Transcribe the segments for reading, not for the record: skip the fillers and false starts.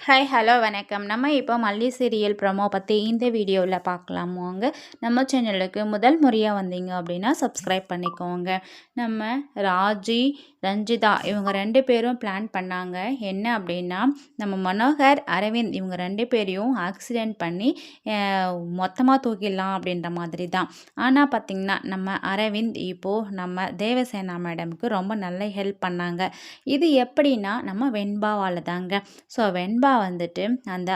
Hi hello வணக்கம். நம்ம இப்போ மல்லி சீரியல் ப்ரோமோ பற்றி இந்த வீடியோவில் பார்க்கலாம் வாங்க. நம்ம சேனலுக்கு முதல் முறையாக வந்தீங்க அப்படின்னா சப்ஸ்கிரைப் பண்ணிக்கோங்க. நம்ம ராஜி ரஞ்சிதா இவங்க 2 பேரும் பிளான் பண்ணாங்க. என்ன அப்படின்னா, நம்ம மனோகர் அரவிந்த் இவங்க 2 பேரையும் ஆக்சிடெண்ட் பண்ணி மொத்தமாக தூக்கிடலாம் அப்படின்ற மாதிரி தான். ஆனால் பார்த்திங்கன்னா நம்ம அரவிந்த் இப்போது நம்ம தேவசேனா மேடமுக்கு ரொம்ப நல்ல ஹெல்ப் பண்ணாங்க. இது எப்படின்னா நம்ம வெண்பாவால் தாங்க. ஸோ வெண்பா வந்துட்டு அந்த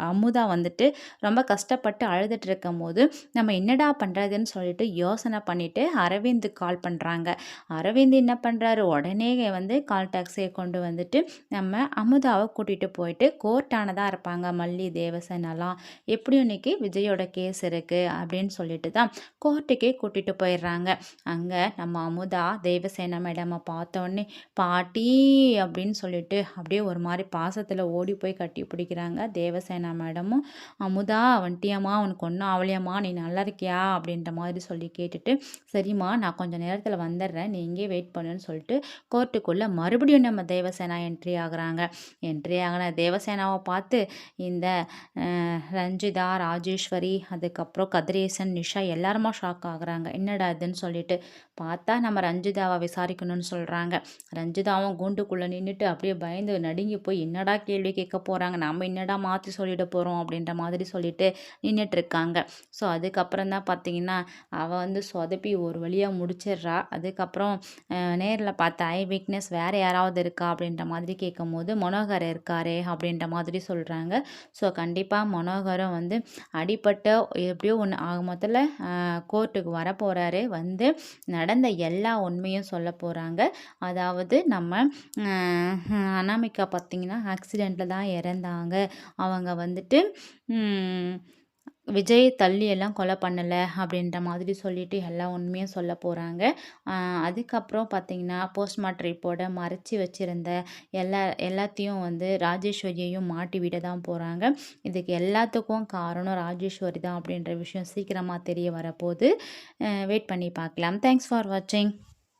அமுதா வந்துட்டு ரொம்ப கஷ்டப்பட்டு அழுதுட்டு இருக்கும்போது நம்ம என்னடா பண்ணுறதுன்னு சொல்லிட்டு யோசனை பண்ணிவிட்டு அரவிந்துக்கு கால் பண்ணுறாங்க. அரவிந்த் என்ன பண்ணுறாரு, உடனே வந்து கால் டாக்ஸியை கொண்டு வந்துட்டு நம்ம அமுதாவை கூட்டிகிட்டு போயிட்டு கோர்ட்டானதாக இருப்பாங்க மல்லி தேவசேனாலாம். எப்படியும் இன்னைக்கு விஜயோட கேஸ் இருக்குது அப்படின்னு சொல்லிட்டு தான் கோர்ட்டுக்கே கூட்டிகிட்டு போயிடுறாங்க. அங்கே நம்ம அமுதா தேவசேனா மேடமை பார்த்தோன்னே பாட்டி அப்படின்னு சொல்லிட்டு அப்படியே ஒரு மாதிரி பாசத்தில் ஓடி போய் கட்டி பிடிக்கிறாங்க. தேவசேனா மேடமும் அமுதா வந்துட்டியாம்மா, உனக்கு ஒன்றும் அவளியம்மா, நீ நல்லா இருக்கியா அப்படின்ற மாதிரி சொல்லி கேட்டுட்டு, சரிம்மா நான் கொஞ்சம் நேரத்தில் வந்துடுறேன், நீ இங்கே வெயிட் பண்ணுன்னு சொல்லிட்டு கோர்ட்டுக்குள்ளே மறுபடியும் நம்ம தேவசேனா என்ட்ரி ஆகுறாங்க. என்ட்ரி ஆகின தேவசேனாவை பார்த்து இந்த ரஞ்சிதா, ராஜேஸ்வரி, அதுக்கப்புறம் கதிரேசன், நிஷா எல்லாருமா ஷாக் ஆகுறாங்க. என்னடா இதுன்னு சொல்லிட்டு பார்த்தா நம்ம ரஞ்சிதாவை விசாரிக்கணும்னு சொல்கிறாங்க. ரஞ்சிதாவும் கூண்டுக்குள்ளே நின்றுட்டு அப்படியே பயந்து நடுங்கி போய் என்னடா கேள்வி கேட்க போகிறாங்க, நம்ம என்னடா மாற்றி சொல்லிட போகிறோம் அப்படின்ற மாதிரி சொல்லிட்டு நின்றுட்டுருக்காங்க. ஸோ அதுக்கப்புறம் தான் பார்த்தீங்கன்னா அவள் வந்து சொதப்பி ஒரு வழியாக முடிச்சிடுறா. அதுக்கப்புறம் நேரில் பார்த்த ஐ வீக்னஸ் வேறு யாராவது இருக்கா அப்படின்ற மாதிரி கேட்கும்போது மனோகர் இருக்காரே அப்படின்ற மாதிரி சொல்கிறாங்க. ஸோ கண்டிப்பாக மனோகரும் வந்து அடிப்பட்ட எப்படியோ ஒன்று ஆக மொத்தத்தில் கோர்ட்டுக்கு வர போகிறாரு. வந்து நடந்த எல்லா உண்மையும் சொல்ல போகிறாங்க. அதாவது நம்ம அனாமிகா பார்த்திங்கன்னா ஆக்சிடெண்ட்டில் தான் இறந்தாங்க. அவங்க வந்துட்டு விஜய் தள்ளி எல்லாம் கொலை பண்ணலை அப்படின்ற மாதிரி சொல்லிட்டு எல்லா உண்மையும் சொல்ல போகிறாங்க. அதுக்கப்புறம் பார்த்திங்கன்னா போஸ்ட்மார்ட்டம் ரிப்போர்ட்டை மறைச்சி வச்சுருந்த எல்லாத்தையும் வந்து ராஜேஸ்வரியையும் மாட்டி விட தான் போகிறாங்க. இதுக்கு எல்லாத்துக்கும் காரணம் ராஜேஸ்வரி தான் அப்படின்ற விஷயம் சீக்கிரமாக தெரிய வரப்போகுது. வெயிட் பண்ணி பார்க்கலாம். தேங்க்ஸ் ஃபார் வாட்சிங்.